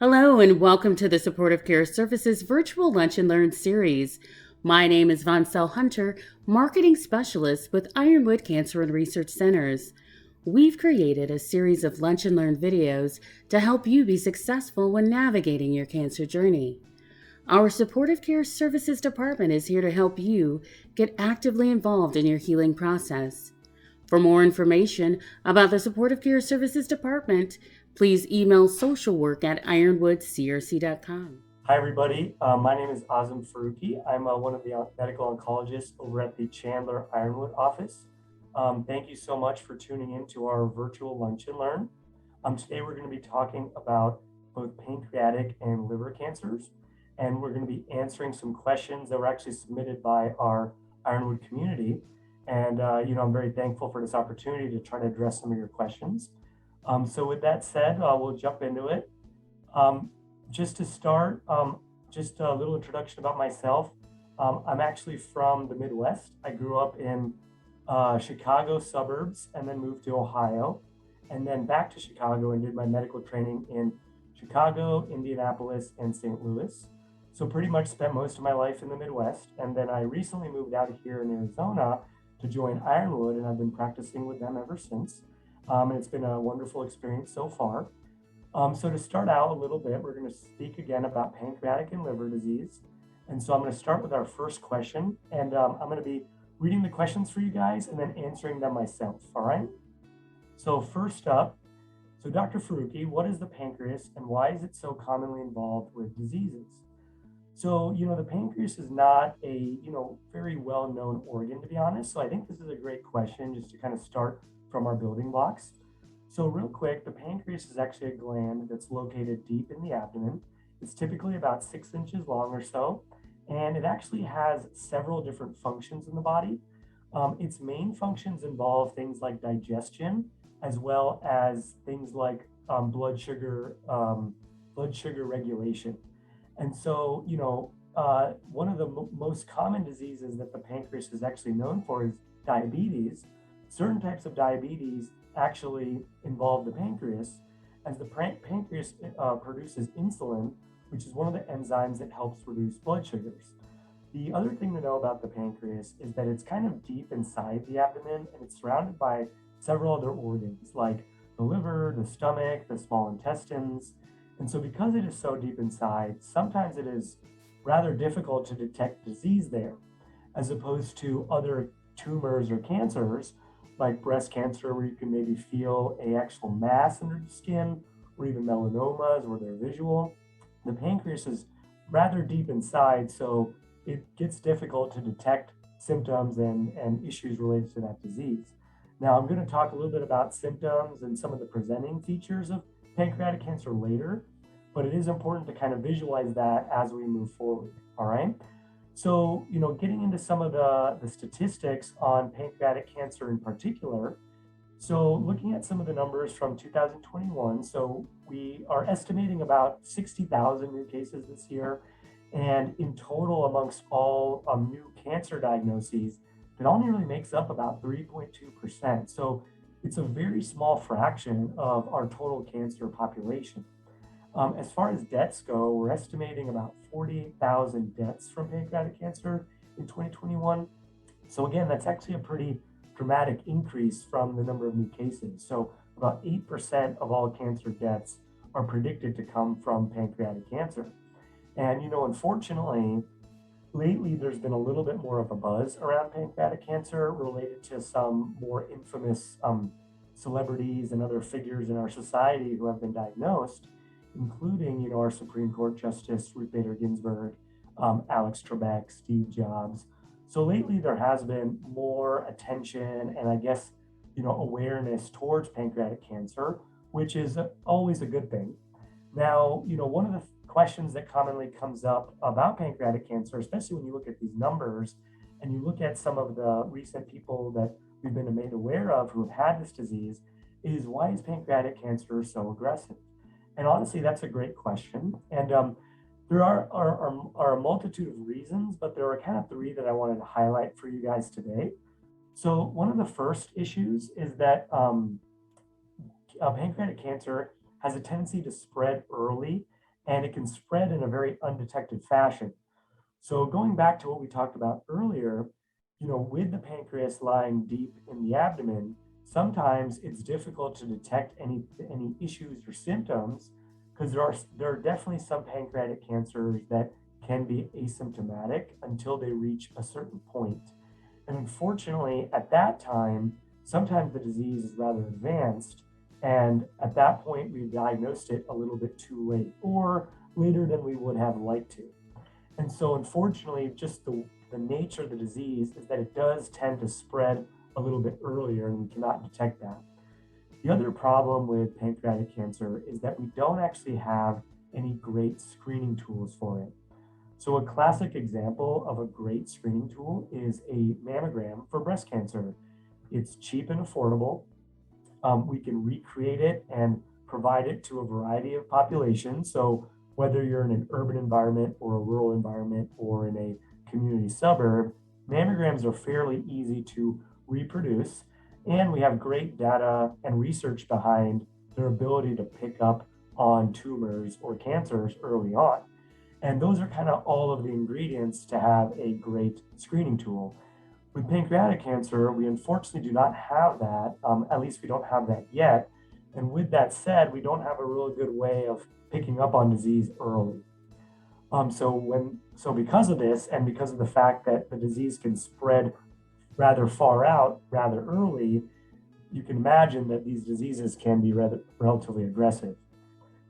Hello, and welcome to the Supportive Care Services Virtual Lunch and Learn series. My name is Voncel Hunter, Marketing Specialist with Ironwood Cancer and Research Centers. We've created a series of lunch and learn videos to help you be successful when navigating your cancer journey. Our Supportive Care Services Department is here to help you get actively involved in your healing process. For more information about the Supportive Care Services Department, please email socialwork@ironwoodcrc.com. Hi, everybody. My name is Azam Farooqui. I'm one of the medical oncologists over at the Chandler Ironwood office. Thank you so much for tuning in to our virtual lunch and learn. Today, we're going to be talking about both pancreatic and liver cancers, and we're going to be answering some questions that were actually submitted by our Ironwood community. And, I'm very thankful for this opportunity to try to address some of your questions. So with that said, we'll jump into it. Just to start, just a little introduction about myself. I'm actually from the Midwest. I grew up in Chicago suburbs and then moved to Ohio and then back to Chicago and did my medical training in Chicago, Indianapolis, and St. Louis. So pretty much spent most of my life in the Midwest. And then I recently moved out here in Arizona to join Ironwood, and I've been practicing with them ever since. And it's been a wonderful experience so far. So to start out a little bit, we're going to speak again about pancreatic and liver disease. And so I'm going to start with our first question, and I'm going to be reading the questions for you guys and then answering them myself, all right? So first up, so Dr. Farooqui, what is the pancreas and why is it so commonly involved with diseases? So, the pancreas is not a, very well-known organ, to be honest. So I think this is a great question just to kind of start from our building blocks. So real quick, the pancreas is actually a gland that's located deep in the abdomen. It's typically about 6 inches long or so, and it actually has several different functions in the body. Its main functions involve things like digestion, as well as things like blood sugar regulation. And so, one of the most common diseases that the pancreas is actually known for is diabetes. Certain types of diabetes actually involve the pancreas, as the pancreas produces insulin, which is one of the enzymes that helps reduce blood sugars. The other thing to know about the pancreas is that it's kind of deep inside the abdomen, and it's surrounded by several other organs like the liver, the stomach, the small intestines. And so because it is so deep inside, sometimes it is rather difficult to detect disease there, as opposed to other tumors or cancers like breast cancer, where you can maybe feel a actual mass under the skin, or even melanomas where they're visual. The pancreas is rather deep inside, so it gets difficult to detect symptoms and issues related to that disease. Now, I'm going to talk a little bit about symptoms and some of the presenting features of pancreatic cancer later, but it is important to kind of visualize that as we move forward, all right? So, getting into some of the statistics on pancreatic cancer in particular. So looking at some of the numbers from 2021, so we are estimating about 60,000 new cases this year. And in total, amongst all new cancer diagnoses, it only really makes up about 3.2%. So it's a very small fraction of our total cancer population. As far as deaths go, we're estimating about 48,000 deaths from pancreatic cancer in 2021. So again, that's actually a pretty dramatic increase from the number of new cases. So about 8% of all cancer deaths are predicted to come from pancreatic cancer. And, unfortunately, lately there's been a little bit more of a buzz around pancreatic cancer related to some more infamous celebrities and other figures in our society who have been diagnosed, including, our Supreme Court Justice Ruth Bader Ginsburg, Alex Trebek, Steve Jobs. So lately there has been more attention and I guess, awareness towards pancreatic cancer, which is always a good thing. Now, one of the questions that commonly comes up about pancreatic cancer, especially when you look at these numbers and you look at some of the recent people that we've been made aware of who have had this disease, is why is pancreatic cancer so aggressive? And honestly, that's a great question. And there are a multitude of reasons, but there are kind of three that I wanted to highlight for you guys today. So one of the first issues is that pancreatic cancer has a tendency to spread early and it can spread in a very undetected fashion. So going back to what we talked about earlier, with the pancreas lying deep in the abdomen, sometimes it's difficult to detect any issues or symptoms because there are definitely some pancreatic cancers that can be asymptomatic until they reach a certain point. And unfortunately, at that time, sometimes the disease is rather advanced. And at that point, we've diagnosed it a little bit too late or later than we would have liked to. And so, unfortunately, just the nature of the disease is that it does tend to spread a little bit earlier, and we cannot detect that. The other problem with pancreatic cancer is that we don't actually have any great screening tools for it. So a classic example of a great screening tool is a mammogram for breast cancer. It's cheap and affordable. We can recreate it and provide it to a variety of populations. So whether you're in an urban environment or a rural environment or in a community suburb, mammograms are fairly easy to reproduce. And we have great data and research behind their ability to pick up on tumors or cancers early on. And those are kind of all of the ingredients to have a great screening tool. With pancreatic cancer, we unfortunately do not have that. At least we don't have that yet. And with that said, we don't have a really good way of picking up on disease early. So because of this, and because of the fact that the disease can spread rather far out, rather early, you can imagine that these diseases can be relatively aggressive.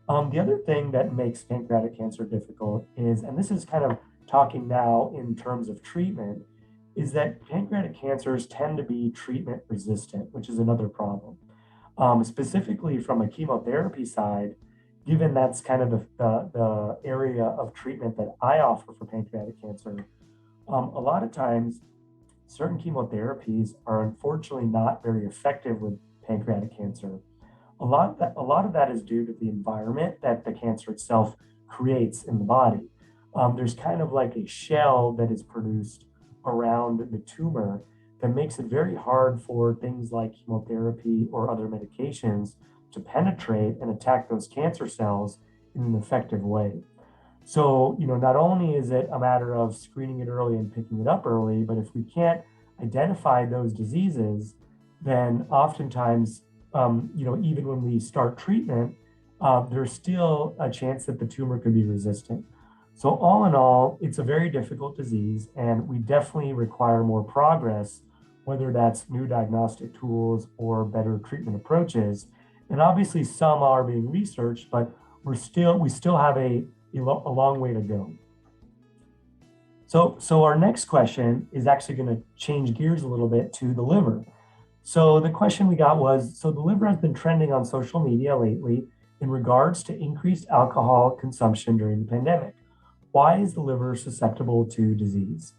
The other thing that makes pancreatic cancer difficult is, and this is kind of talking now in terms of treatment, is that pancreatic cancers tend to be treatment resistant, which is another problem. Specifically from a chemotherapy side, given that's kind of the area of treatment that I offer for pancreatic cancer, a lot of times certain chemotherapies are unfortunately not very effective with pancreatic cancer. A lot of that is due to the environment that the cancer itself creates in the body. There's kind of like a shell that is produced around the tumor that makes it very hard for things like chemotherapy or other medications to penetrate and attack those cancer cells in an effective way. So, not only is it a matter of screening it early and picking it up early, but if we can't identify those diseases, then oftentimes, even when we start treatment, there's still a chance that the tumor could be resistant. So all in all, it's a very difficult disease, and we definitely require more progress, whether that's new diagnostic tools or better treatment approaches. And obviously some are being researched, but we still have a long way to go. So our next question is actually going to change gears a little bit to the liver. So the question we got was, so the liver has been trending on social media lately in regards to increased alcohol consumption during the pandemic. Why is the liver susceptible to disease?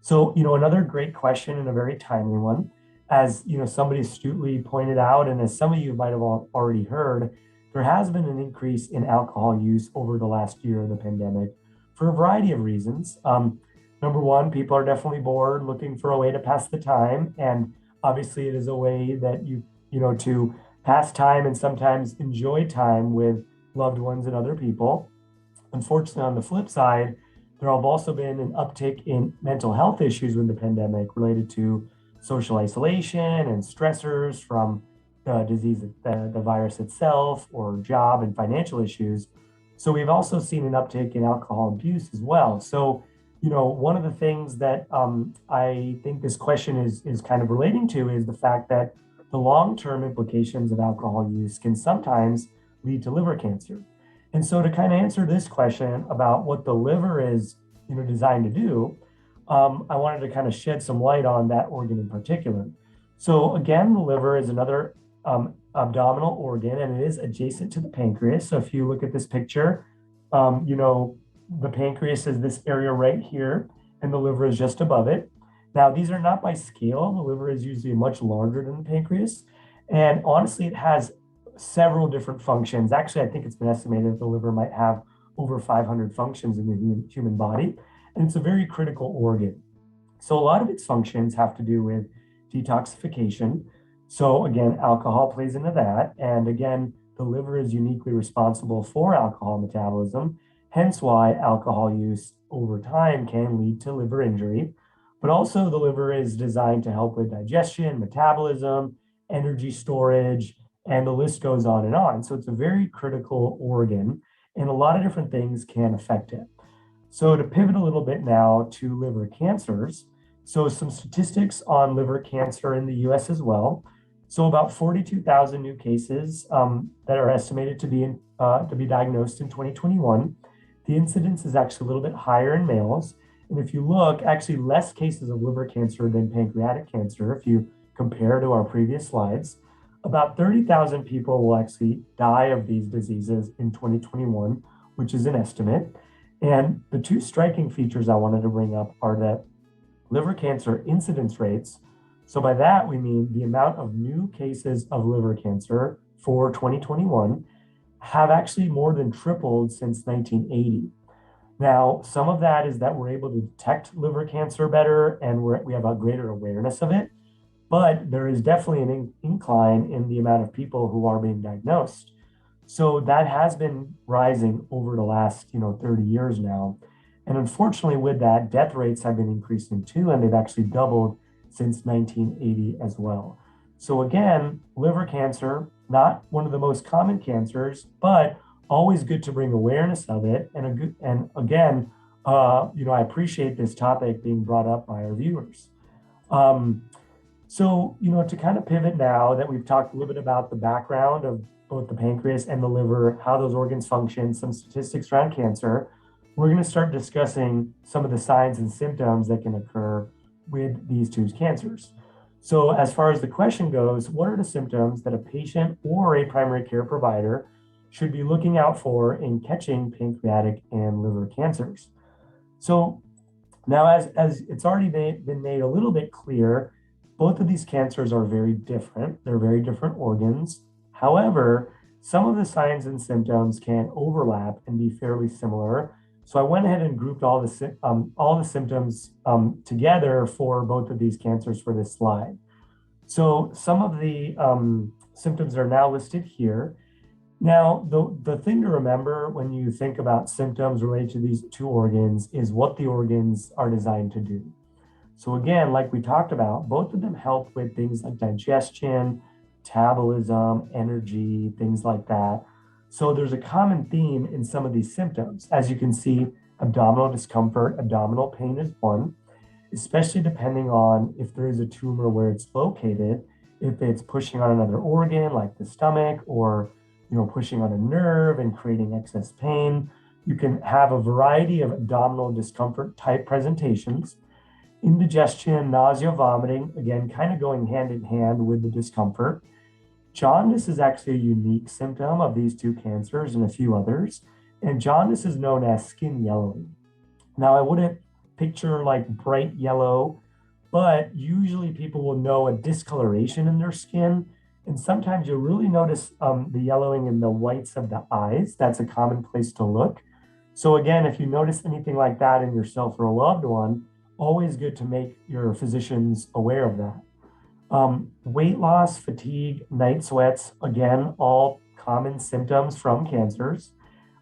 So, another great question and a very timely one. As, somebody astutely pointed out, and as some of you might have already heard, there has been an increase in alcohol use over the last year of the pandemic for a variety of reasons. Number one, people are definitely bored, looking for a way to pass the time. And obviously it is a way that to pass time and sometimes enjoy time with loved ones and other people. Unfortunately, on the flip side, there have also been an uptick in mental health issues with the pandemic related to social isolation and stressors from the disease, the virus itself, or job and financial issues. So we've also seen an uptick in alcohol abuse as well. So, one of the things that I think this question is kind of relating to is the fact that the long-term implications of alcohol use can sometimes lead to liver cancer. And so to kind of answer this question about what the liver is, designed to do, I wanted to kind of shed some light on that organ in particular. So again, the liver is another abdominal organ, and it is adjacent to the pancreas. So if you look at this picture, the pancreas is this area right here, and the liver is just above it. Now, these are not by scale. The liver is usually much larger than the pancreas. And honestly, it has several different functions. Actually, I think it's been estimated that the liver might have over 500 functions in the human body, and it's a very critical organ. So a lot of its functions have to do with detoxification. So again, alcohol plays into that. And again, the liver is uniquely responsible for alcohol metabolism. hence why alcohol use over time can lead to liver injury. But also, the liver is designed to help with digestion, metabolism, energy storage, and the list goes on and on. So it's a very critical organ, and a lot of different things can affect it. So to pivot a little bit now to liver cancers, so some statistics on liver cancer in the US as well. So about 42,000 new cases that are estimated to be diagnosed in 2021. The incidence is actually a little bit higher in males. And if you look, actually less cases of liver cancer than pancreatic cancer, if you compare to our previous slides. About 30,000 people will actually die of these diseases in 2021, which is an estimate. And the two striking features I wanted to bring up are that liver cancer incidence rates. So by that, we mean the amount of new cases of liver cancer for 2021 have actually more than tripled since 1980. Now, some of that is that we're able to detect liver cancer better and we have a greater awareness of it. But there is definitely an incline in the amount of people who are being diagnosed. So that has been rising over the last, 30 years now. And unfortunately, with that, death rates have been increasing too, and they've actually doubled since 1980 as well. So again, liver cancer, not one of the most common cancers, but always good to bring awareness of it. And again, I appreciate this topic being brought up by our viewers. So, to kind of pivot now that we've talked a little bit about the background of both the pancreas and the liver, how those organs function, some statistics around cancer, we're going to start discussing some of the signs and symptoms that can occur with these two cancers. So as far as the question goes, what are the symptoms that a patient or a primary care provider should be looking out for in catching pancreatic and liver cancers? So now, as it's already been made a little bit clear, both of these cancers are very different. They're very different organs. However, some of the signs and symptoms can overlap and be fairly similar. So I went ahead and grouped all the symptoms together for both of these cancers for this slide. So some of the symptoms are now listed here. Now, the thing to remember when you think about symptoms related to these two organs is what the organs are designed to do. So again, like we talked about, both of them help with things like digestion, metabolism, energy, things like that. So there's a common theme in some of these symptoms. As you can see, abdominal discomfort, abdominal pain is one, especially depending on if there is a tumor where it's located, if it's pushing on another organ like the stomach or pushing on a nerve and creating excess pain. You can have a variety of abdominal discomfort type presentations. Indigestion, nausea, vomiting, again, kind of going hand in hand with the discomfort. Jaundice is actually a unique symptom of these two cancers and a few others. And jaundice is known as skin yellowing. Now, I wouldn't picture like bright yellow, but usually people will know a discoloration in their skin. And sometimes you'll really notice the yellowing in the whites of the eyes. That's a common place to look. So again, if you notice anything like that in yourself or a loved one, always good to make your physicians aware of that. Weight loss, fatigue, night sweats, again, all common symptoms from cancers.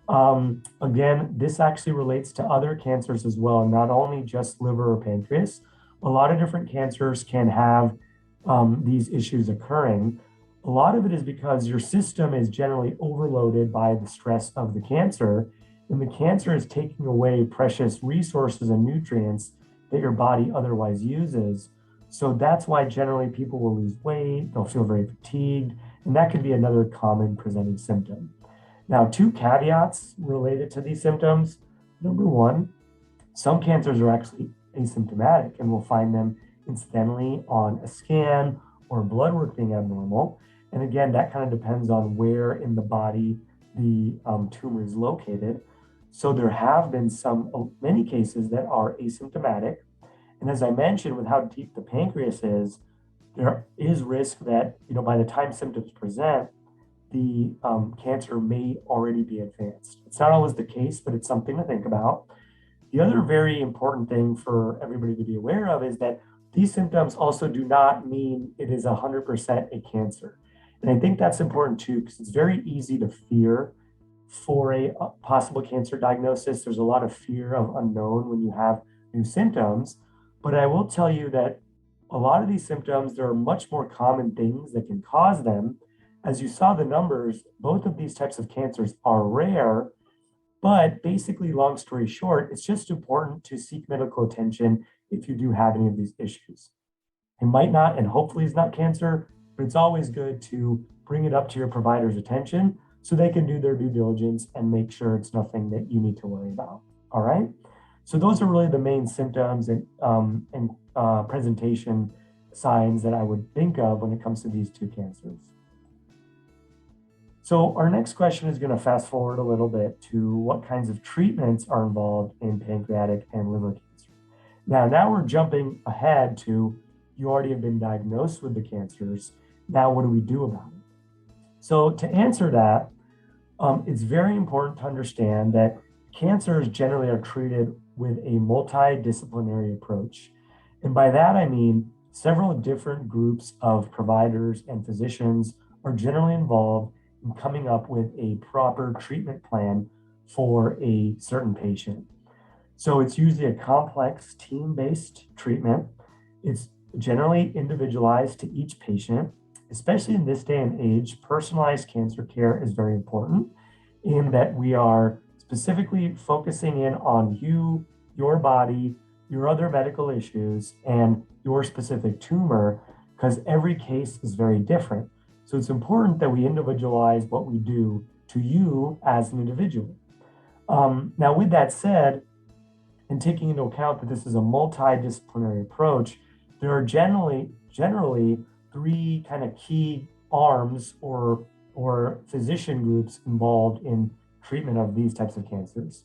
Again, this actually relates to other cancers as well, not only just liver or pancreas. A lot of different cancers can have these issues occurring. A lot of it is because your system is generally overloaded by the stress of the cancer, and the cancer is taking away precious resources and nutrients that your body otherwise uses. So that's why generally people will lose weight, they'll feel very fatigued, and that could be another common presenting symptom. Now, two caveats related to these symptoms. Number one, some cancers are actually asymptomatic, and we'll find them incidentally on a scan or blood work being abnormal. And again, that kind of depends on where in the body the tumor is located. So there have been many cases that are asymptomatic. And as I mentioned, with how deep the pancreas is, there is risk that, by the time symptoms present, the cancer may already be advanced. It's not always the case, but it's something to think about. The other very important thing for everybody to be aware of is that these symptoms also do not mean it is 100% a cancer. And I think that's important too, because it's very easy to fear for a possible cancer diagnosis. There's a lot of fear of unknown when you have new symptoms, but I will tell you that a lot of these symptoms, there are much more common things that can cause them. As you saw the numbers, both of these types of cancers are rare, but basically, long story short, it's just important to seek medical attention if you do have any of these issues. It might not, and hopefully it's not cancer, but it's always good to bring it up to your provider's attention so they can do their due diligence and make sure it's nothing that you need to worry about. All right. So those are really the main symptoms and presentation signs that I would think of when it comes to these two cancers. So our next question is going to fast forward a little bit to what kinds of treatments are involved in pancreatic and liver cancer. Now we're jumping ahead to you already have been diagnosed with the cancers. Now, what do we do about it? So to answer that, it's very important to understand that cancers generally are treated with a multidisciplinary approach. And by that, I mean several different groups of providers and physicians are generally involved in coming up with a proper treatment plan for a certain patient. So it's usually a complex team-based treatment. It's generally individualized to each patient. Especially in this day and age, personalized cancer care is very important in that we are specifically focusing in on you, your body, your other medical issues, and your specific tumor, because every case is very different. So it's important that we individualize what we do to you as an individual. Now, with that said, and taking into account that this is a multidisciplinary approach, there are generally three kind of key arms or physician groups involved in treatment of these types of cancers.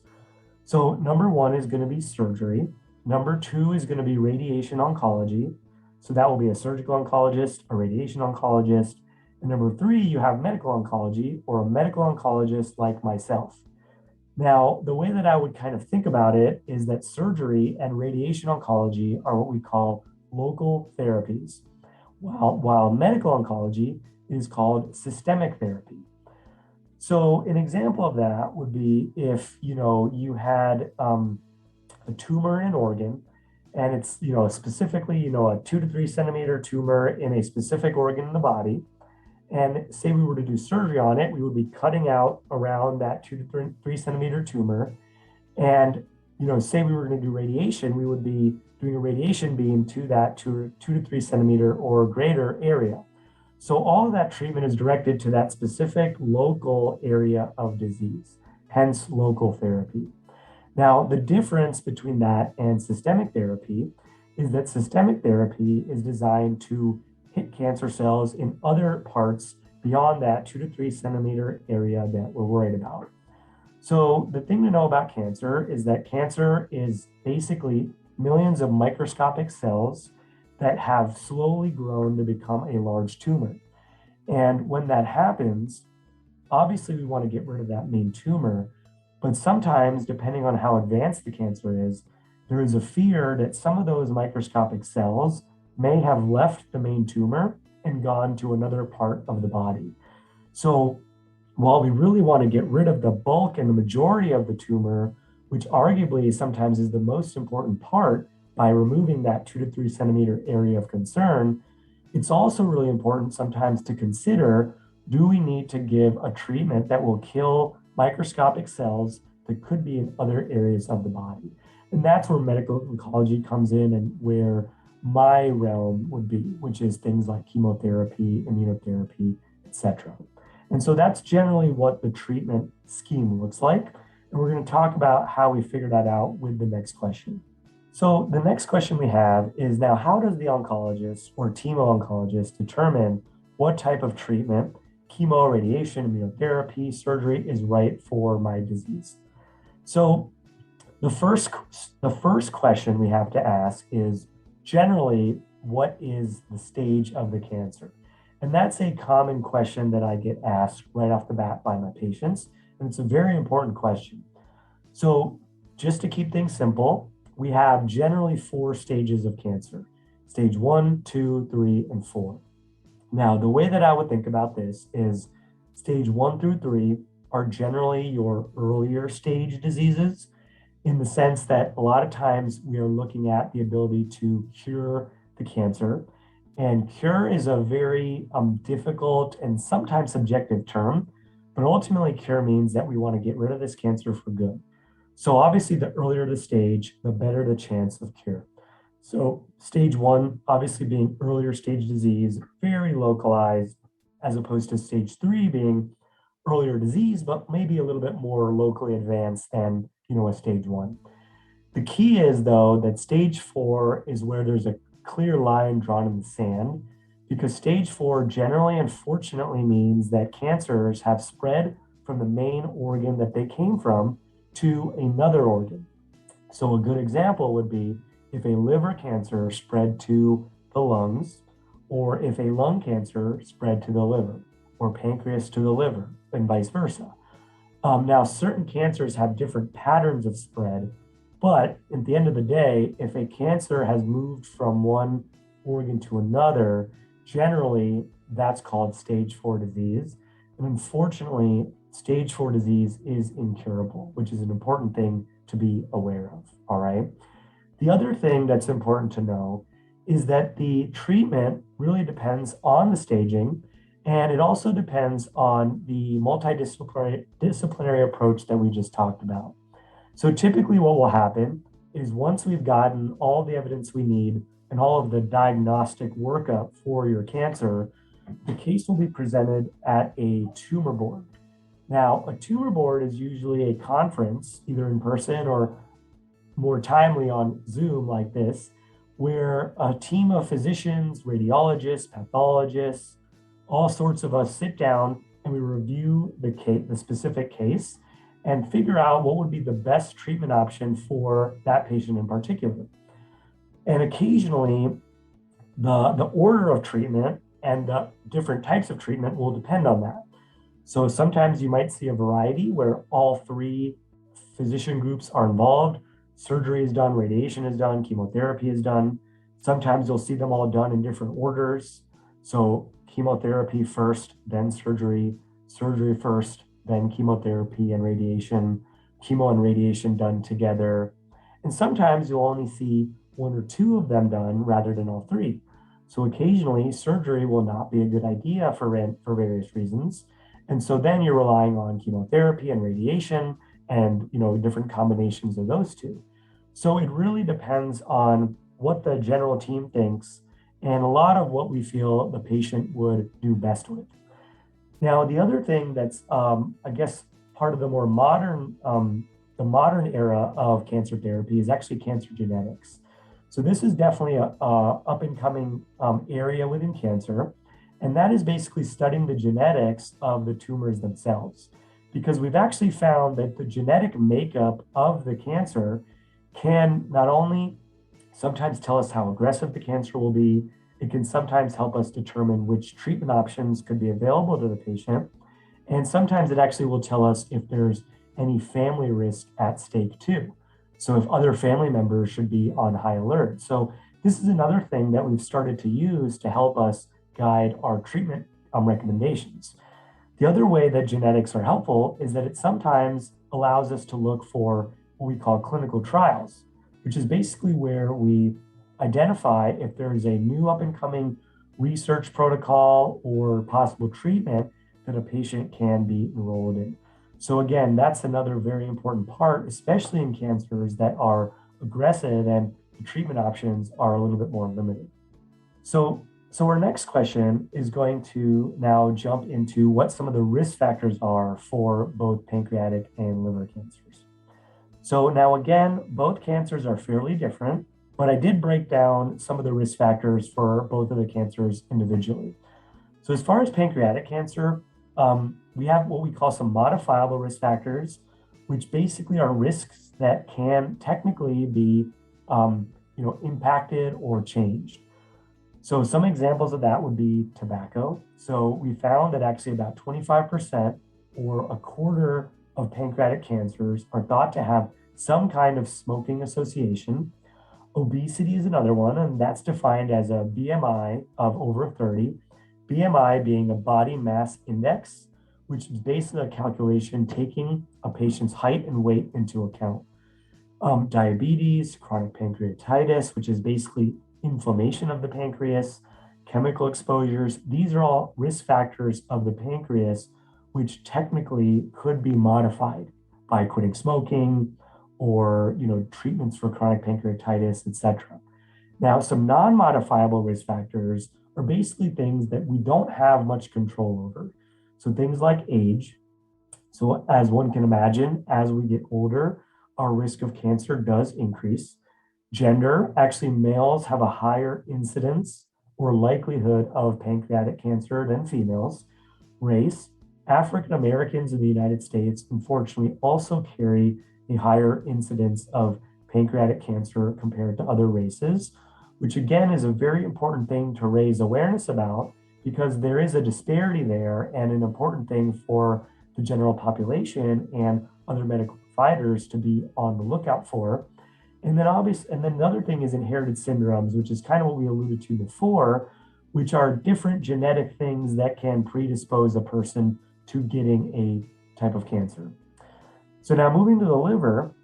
So number one is going to be surgery. Number two is going to be radiation oncology. So that will be a surgical oncologist, a radiation oncologist. And number three, you have medical oncology or a medical oncologist like myself. Now, the way that I would kind of think about it is that surgery and radiation oncology are what we call local therapies, while medical oncology is called systemic therapy. So an example of that would be if you had a tumor in an organ, and it's specifically a 2 to 3 centimeter tumor in a specific organ in the body, and say we were to do surgery on it, we would be cutting out around that 2 to 3 centimeter tumor, and say we were going to do radiation, we would be doing a radiation beam to that 2 to 3 centimeter or greater area. So all of that treatment is directed to that specific local area of disease, hence local therapy. Now, the difference between that and systemic therapy is that systemic therapy is designed to hit cancer cells in other parts beyond that 2 to 3 centimeter area that we're worried about. So the thing to know about cancer is that cancer is basically millions of microscopic cells that have slowly grown to become a large tumor. And when that happens, obviously we want to get rid of that main tumor, but sometimes, depending on how advanced the cancer is, there is a fear that some of those microscopic cells may have left the main tumor and gone to another part of the body. So while we really want to get rid of the bulk and the majority of the tumor, which arguably sometimes is the most important part by removing that 2 to 3 centimeter area of concern, it's also really important sometimes to consider, do we need to give a treatment that will kill microscopic cells that could be in other areas of the body? And that's where medical oncology comes in and where my realm would be, which is things like chemotherapy, immunotherapy, etc. And so that's generally what the treatment scheme looks like. And we're going to talk about how we figure that out with the next question. So the next question we have is now, how does the oncologist or team of oncologists determine what type of treatment, chemo, radiation, immunotherapy, surgery is right for my disease? So the first question we have to ask is generally, what is the stage of the cancer? And that's a common question that I get asked right off the bat by my patients. And it's a very important question. So just to keep things simple, we have generally 4 stages of cancer: stage 1, 2, 3, and 4. Now, the way that I would think about this is stage 1 through 3 are generally your earlier stage diseases, in the sense that a lot of times we are looking at the ability to cure the cancer. And cure is a very difficult and sometimes subjective term, but ultimately, cure means that we want to get rid of this cancer for good. So, obviously, the earlier the stage, the better the chance of cure. So, stage one, obviously, being earlier stage disease, very localized, as opposed to stage three being earlier disease, but maybe a little bit more locally advanced than, a stage one. The key is, though, that stage four is where there's a clear line drawn in the sand, because stage four generally, unfortunately, means that cancers have spread from the main organ that they came from to another organ. So, a good example would be if a liver cancer spread to the lungs, or if a lung cancer spread to the liver, or pancreas to the liver, and vice versa. Now, certain cancers have different patterns of spread, but at the end of the day, if a cancer has moved from one organ to another, generally that's called stage four disease. And unfortunately, stage four disease is incurable, which is an important thing to be aware of. All right. The other thing that's important to know is that the treatment really depends on the staging, and it also depends on the multidisciplinary approach that we just talked about. So typically what will happen is once we've gotten all the evidence we need and all of the diagnostic workup for your cancer, the case will be presented at a tumor board. Now, a tumor board is usually a conference, either in person or more timely on Zoom like this, where a team of physicians, radiologists, pathologists, all sorts of us sit down and we review the specific case and figure out what would be the best treatment option for that patient in particular. And occasionally, the order of treatment and the different types of treatment will depend on that. So sometimes you might see a variety where all three physician groups are involved. Surgery is done, radiation is done, chemotherapy is done. Sometimes you'll see them all done in different orders. So chemotherapy first, then surgery, surgery first, then chemotherapy and radiation, chemo and radiation done together. And sometimes you'll only see one or two of them done rather than all three. So occasionally surgery will not be a good idea for various reasons. And so then you're relying on chemotherapy and radiation and different combinations of those two. So it really depends on what the general team thinks and a lot of what we feel the patient would do best with. Now, the other thing that's, I guess, part of the more modern, the modern era of cancer therapy is actually cancer genetics. So this is definitely a up and coming area within cancer, and that is basically studying the genetics of the tumors themselves, because we've actually found that the genetic makeup of the cancer can not only sometimes tell us how aggressive the cancer will be, it can sometimes help us determine which treatment options could be available to the patient. And sometimes it actually will tell us if there's any family risk at stake too. So if other family members should be on high alert. So this is another thing that we've started to use to help us guide our treatment recommendations. The other way that genetics are helpful is that it sometimes allows us to look for what we call clinical trials, which is basically where we identify if there is a new up and coming research protocol or possible treatment that a patient can be enrolled in. So again, that's another very important part, especially in cancers that are aggressive and the treatment options are a little bit more limited. So our next question is going to now jump into what some of the risk factors are for both pancreatic and liver cancers. So now again, both cancers are fairly different, but I did break down some of the risk factors for both of the cancers individually. So as far as pancreatic cancer, we have what we call some modifiable risk factors, which basically are risks that can technically be impacted or changed. So some examples of that would be tobacco. So we found that actually about 25% or a quarter of pancreatic cancers are thought to have some kind of smoking association. Obesity is another one, and that's defined as a BMI of over 30, BMI being a body mass index, which is basically a calculation taking a patient's height and weight into account. Diabetes, chronic pancreatitis, which is basically inflammation of the pancreas, chemical exposures. These are all risk factors of the pancreas, which technically could be modified by quitting smoking or treatments for chronic pancreatitis, etc. Now, some non-modifiable risk factors are basically things that we don't have much control over. So things like age. So as one can imagine, as we get older, our risk of cancer does increase. Gender, actually males have a higher incidence or likelihood of pancreatic cancer than females. Race, African Americans in the United States, unfortunately, also carry a higher incidence of pancreatic cancer compared to other races, which again is a very important thing to raise awareness about because there is a disparity there and an important thing for the general population and other medical providers to be on the lookout for. And then another thing is inherited syndromes, which is kind of what we alluded to before, which are different genetic things that can predispose a person to getting a type of cancer. So now moving to the liver,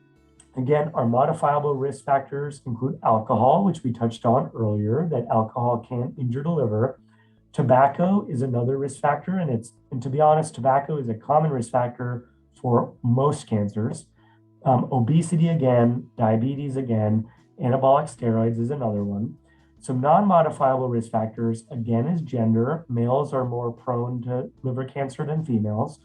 again, our modifiable risk factors include alcohol, which we touched on earlier, that alcohol can injure the liver. Tobacco is another risk factor, and to be honest, tobacco is a common risk factor for most cancers. Obesity again, diabetes again, anabolic steroids is another one. Some non-modifiable risk factors, again, is gender. Males are more prone to liver cancer than females.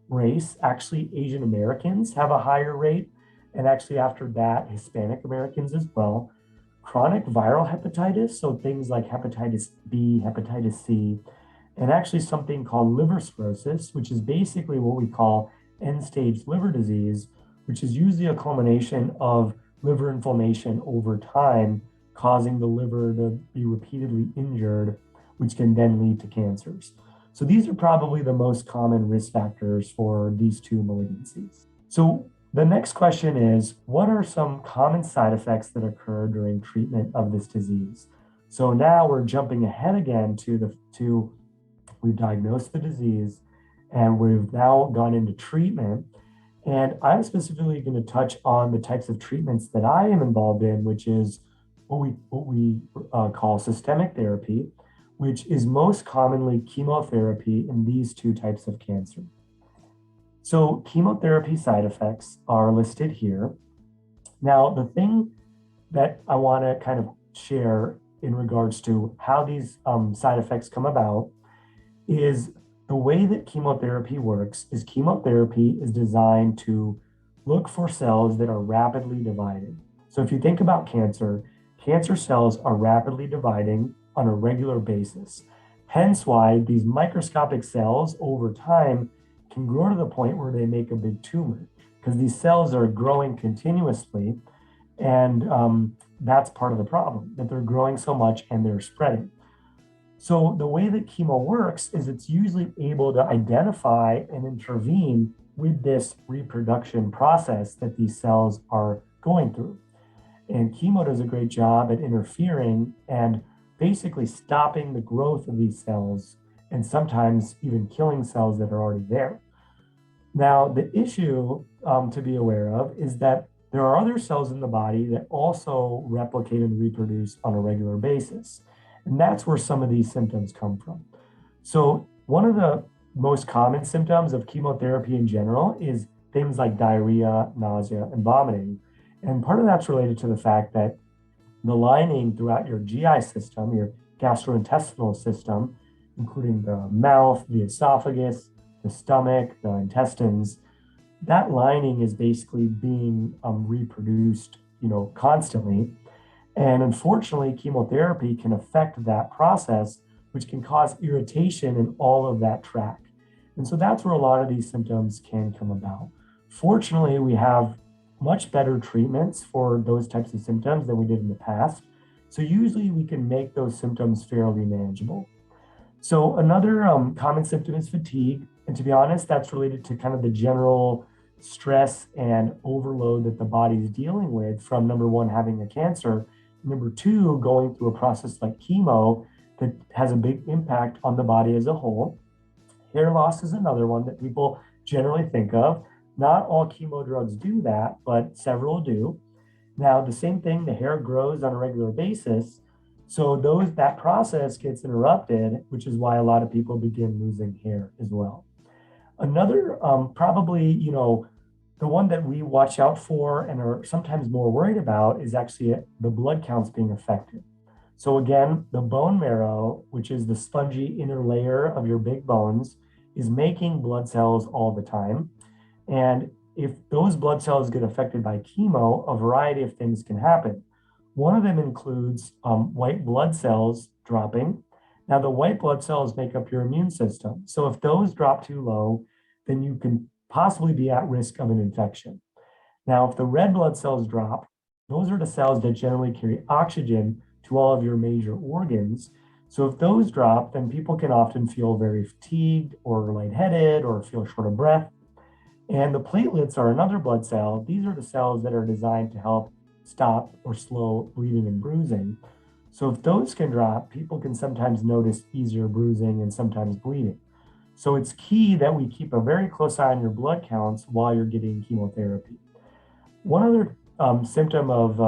Race, actually Asian Americans have a higher rate, and actually after that, Hispanic Americans as well. Chronic viral hepatitis, so things like hepatitis B, hepatitis C, and actually something called liver cirrhosis, which is basically what we call end-stage liver disease, which is usually a culmination of liver inflammation over time, causing the liver to be repeatedly injured, which can then lead to cancers. So these are probably the most common risk factors for these two malignancies. So the next question is, what are some common side effects that occur during treatment of this disease? So now we're jumping ahead again we've diagnosed the disease and we've now gone into treatment. And I'm specifically going to touch on the types of treatments that I am involved in, which is what we call systemic therapy, which is most commonly chemotherapy in these two types of cancer. So chemotherapy side effects are listed here. Now, the thing that I want to kind of share in regards to how these side effects come about is the way that chemotherapy works is chemotherapy is designed to look for cells that are rapidly dividing. So if you think about cancer, cancer cells are rapidly dividing on a regular basis. Hence why these microscopic cells over time can grow to the point where they make a big tumor because these cells are growing continuously. And that's part of the problem, that they're growing so much and they're spreading. So the way that chemo works is it's usually able to identify and intervene with this reproduction process that these cells are going through. And chemo does a great job at interfering and basically stopping the growth of these cells and sometimes even killing cells that are already there. Now, the issue to be aware of is that there are other cells in the body that also replicate and reproduce on a regular basis. And that's where some of these symptoms come from. So one of the most common symptoms of chemotherapy in general is things like diarrhea, nausea, and vomiting. And part of that's related to the fact that the lining throughout your GI system, your gastrointestinal system, including the mouth, the esophagus, the stomach, the intestines, that lining is basically being reproduced, constantly. And unfortunately, chemotherapy can affect that process, which can cause irritation in all of that tract. And so that's where a lot of these symptoms can come about. Fortunately, we have much better treatments for those types of symptoms than we did in the past. So usually we can make those symptoms fairly manageable. So another common symptom is fatigue. And to be honest, that's related to kind of the general stress and overload that the body is dealing with from, number one, having a cancer, number two, going through a process like chemo that has a big impact on the body as a whole. Hair loss is another one that people generally think of. Not all chemo drugs do that, but several do. Now, the same thing, the hair grows on a regular basis. So that process gets interrupted, which is why a lot of people begin losing hair as well. Another, probably, the one that we watch out for and are sometimes more worried about is actually the blood counts being affected. So again, the bone marrow, which is the spongy inner layer of your big bones, is making blood cells all the time. And if those blood cells get affected by chemo, a variety of things can happen. One of them includes white blood cells dropping. Now, the white blood cells make up your immune system. So if those drop too low, then you can possibly be at risk of an infection. Now, if the red blood cells drop, those are the cells that generally carry oxygen to all of your major organs. So if those drop, then people can often feel very fatigued or lightheaded or feel short of breath. And the platelets are another blood cell. These are the cells that are designed to help stop or slow bleeding and bruising. So if those can drop, people can sometimes notice easier bruising and sometimes bleeding. So it's key that we keep a very close eye on your blood counts while you're getting chemotherapy. One other symptom of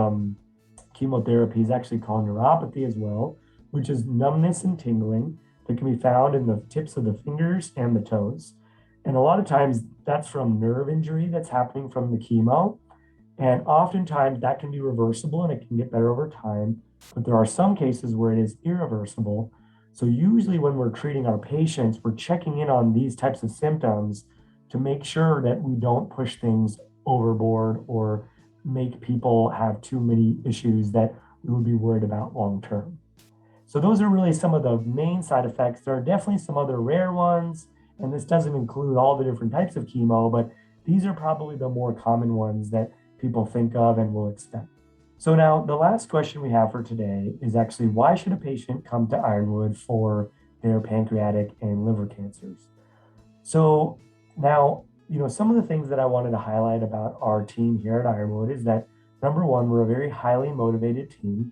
chemotherapy is actually called neuropathy as well, which is numbness and tingling that can be found in the tips of the fingers and the toes. And a lot of times that's from nerve injury that's happening from the chemo. And oftentimes that can be reversible and it can get better over time. But there are some cases where it is irreversible. So usually when we're treating our patients, we're checking in on these types of symptoms to make sure that we don't push things overboard or make people have too many issues that we would be worried about long term. So those are really some of the main side effects. There are definitely some other rare ones, and this doesn't include all the different types of chemo, but these are probably the more common ones that people think of and will expect. So now the last question we have for today is actually, why should a patient come to Ironwood for their pancreatic and liver cancers? So now, some of the things that I wanted to highlight about our team here at Ironwood is that, number one, we're a very highly motivated team.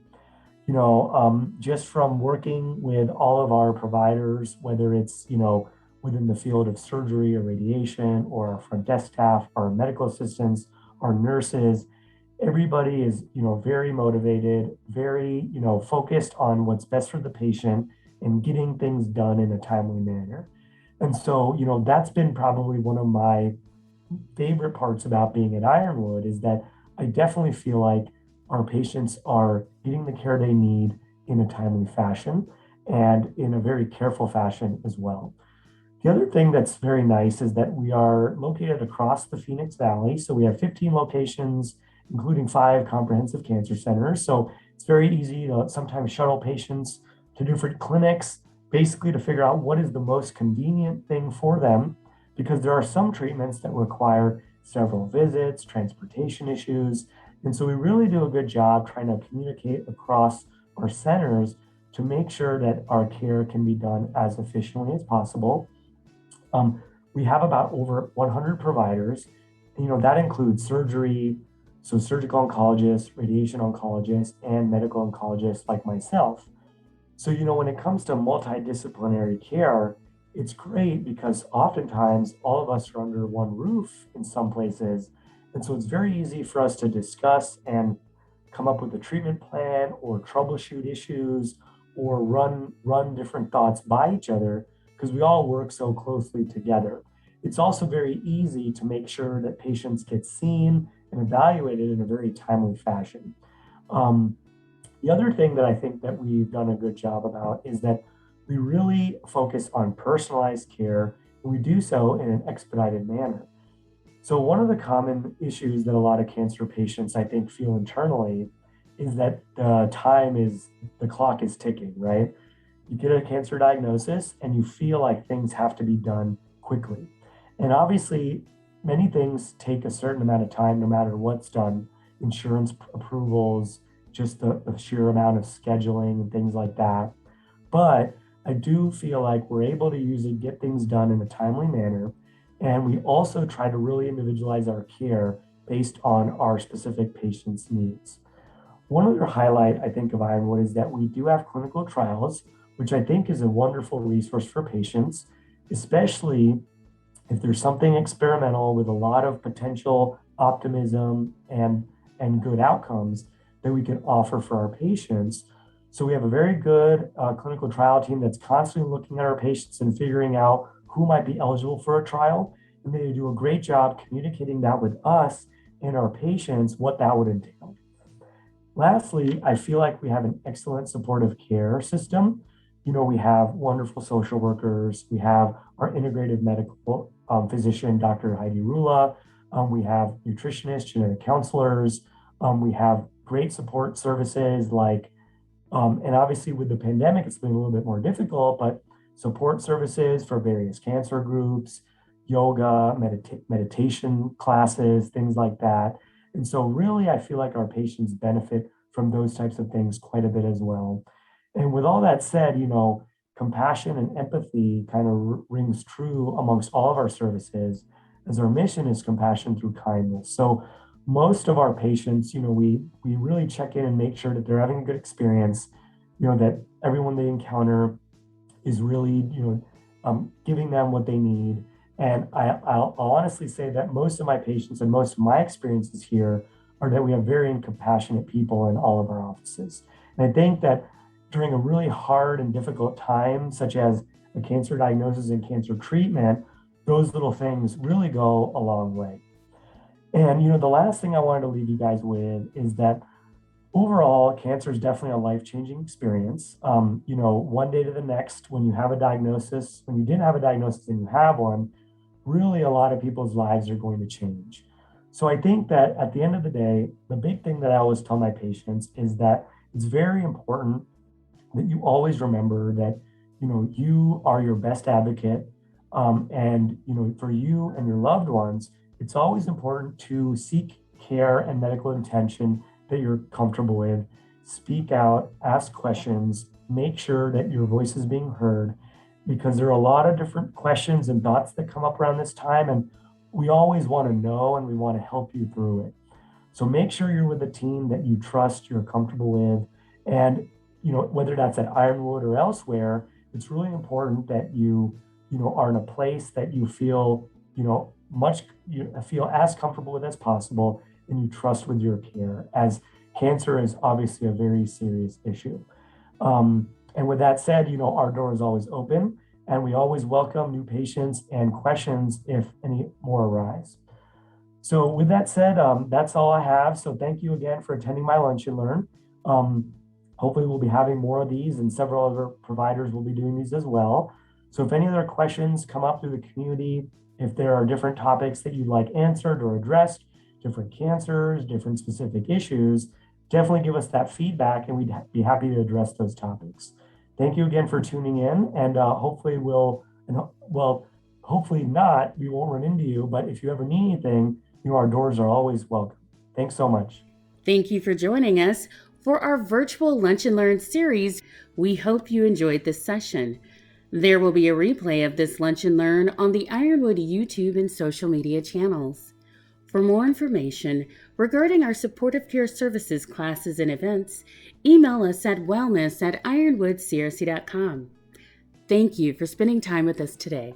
Just from working with all of our providers, whether it's, within the field of surgery or radiation, or our front desk staff, our medical assistants, our nurses, everybody is, very motivated, very, focused on what's best for the patient and getting things done in a timely manner. And so, that's been probably one of my favorite parts about being at Ironwood is that I definitely feel like our patients are getting the care they need in a timely fashion and in a very careful fashion as well. The other thing that's very nice is that we are located across the Phoenix Valley. So we have 15 locations, including 5 comprehensive cancer centers. So it's very easy to sometimes shuttle patients to different clinics, basically to figure out what is the most convenient thing for them, because there are some treatments that require several visits, transportation issues. And so we really do a good job trying to communicate across our centers to make sure that our care can be done as efficiently as possible. We have about over 100 providers. That includes surgery, so surgical oncologists, radiation oncologists, and medical oncologists like myself. So, when it comes to multidisciplinary care, it's great because oftentimes all of us are under one roof in some places. And so it's very easy for us to discuss and come up with a treatment plan or troubleshoot issues or run different thoughts by each other because we all work so closely together. It's also very easy to make sure that patients get seen and evaluated in a very timely fashion. The other thing that I think that we've done a good job about is that we really focus on personalized care, and we do so in an expedited manner. So one of the common issues that a lot of cancer patients, I think, feel internally is that the clock is ticking, right? You get a cancer diagnosis and you feel like things have to be done quickly. And obviously, many things take a certain amount of time, no matter what's done, insurance approvals, just the sheer amount of scheduling and things like that. But I do feel like we're able to usually get things done in a timely manner. And we also try to really individualize our care based on our specific patient's needs. One other highlight, I think, of Ironwood is that we do have clinical trials, which I think is a wonderful resource for patients. especially if there's something experimental with a lot of potential optimism and good outcomes that we can offer for our patients. So we have a very good clinical trial team that's constantly looking at our patients and figuring out who might be eligible for a trial. And they do a great job communicating that with us and our patients, what that would entail. Lastly, I feel like we have an excellent supportive care system. We have wonderful social workers. We have our integrative medical physician, Dr. Heidi Rula. We have nutritionists, genetic counselors. We have great support services and obviously with the pandemic, it's been a little bit more difficult, but support services for various cancer groups, yoga, meditation classes, things like that. And so really, I feel like our patients benefit from those types of things quite a bit as well. And with all that said, compassion and empathy kind of rings true amongst all of our services, as our mission is compassion through kindness. So most of our patients, we really check in and make sure that they're having a good experience, that everyone they encounter is really, giving them what they need. And I'll honestly say that most of my patients and most of my experiences here are that we have very compassionate people in all of our offices. And I think that during a really hard and difficult time, such as a cancer diagnosis and cancer treatment, those little things really go a long way. And, the last thing I wanted to leave you guys with is that overall, cancer is definitely a life-changing experience. One day to the next, when you have a diagnosis, when you didn't have a diagnosis and you have one, really a lot of people's lives are going to change. So I think that at the end of the day, the big thing that I always tell my patients is that it's very important that you always remember that, you are your best advocate. And, for you and your loved ones, it's always important to seek care and medical attention that you're comfortable with. Speak out, ask questions, make sure that your voice is being heard, because there are a lot of different questions and thoughts that come up around this time. And we always want to know and we want to help you through it. So make sure you're with a team that you trust, you're comfortable with. And, whether that's at Ironwood or elsewhere, it's really important that you are in a place that you feel, you feel as comfortable with as possible and you trust with your care, as cancer is obviously a very serious issue. And with that said, our door is always open and we always welcome new patients and questions if any more arise. So with that said, that's all I have. So thank you again for attending my Lunch and Learn. Hopefully we'll be having more of these and several other providers will be doing these as well. So if any other questions come up through the community, if there are different topics that you'd like answered or addressed, different cancers, different specific issues, definitely give us that feedback and we'd be happy to address those topics. Thank you again for tuning in and hopefully hopefully not, we won't run into you, but if you ever need anything, our doors are always welcome. Thanks so much. Thank you for joining us for our virtual Lunch and Learn series. We hope you enjoyed this session. There will be a replay of this Lunch and Learn on the Ironwood YouTube and social media channels. For more information regarding our supportive care services classes and events, email us at wellness@ironwoodcrc.com. Thank you for spending time with us today.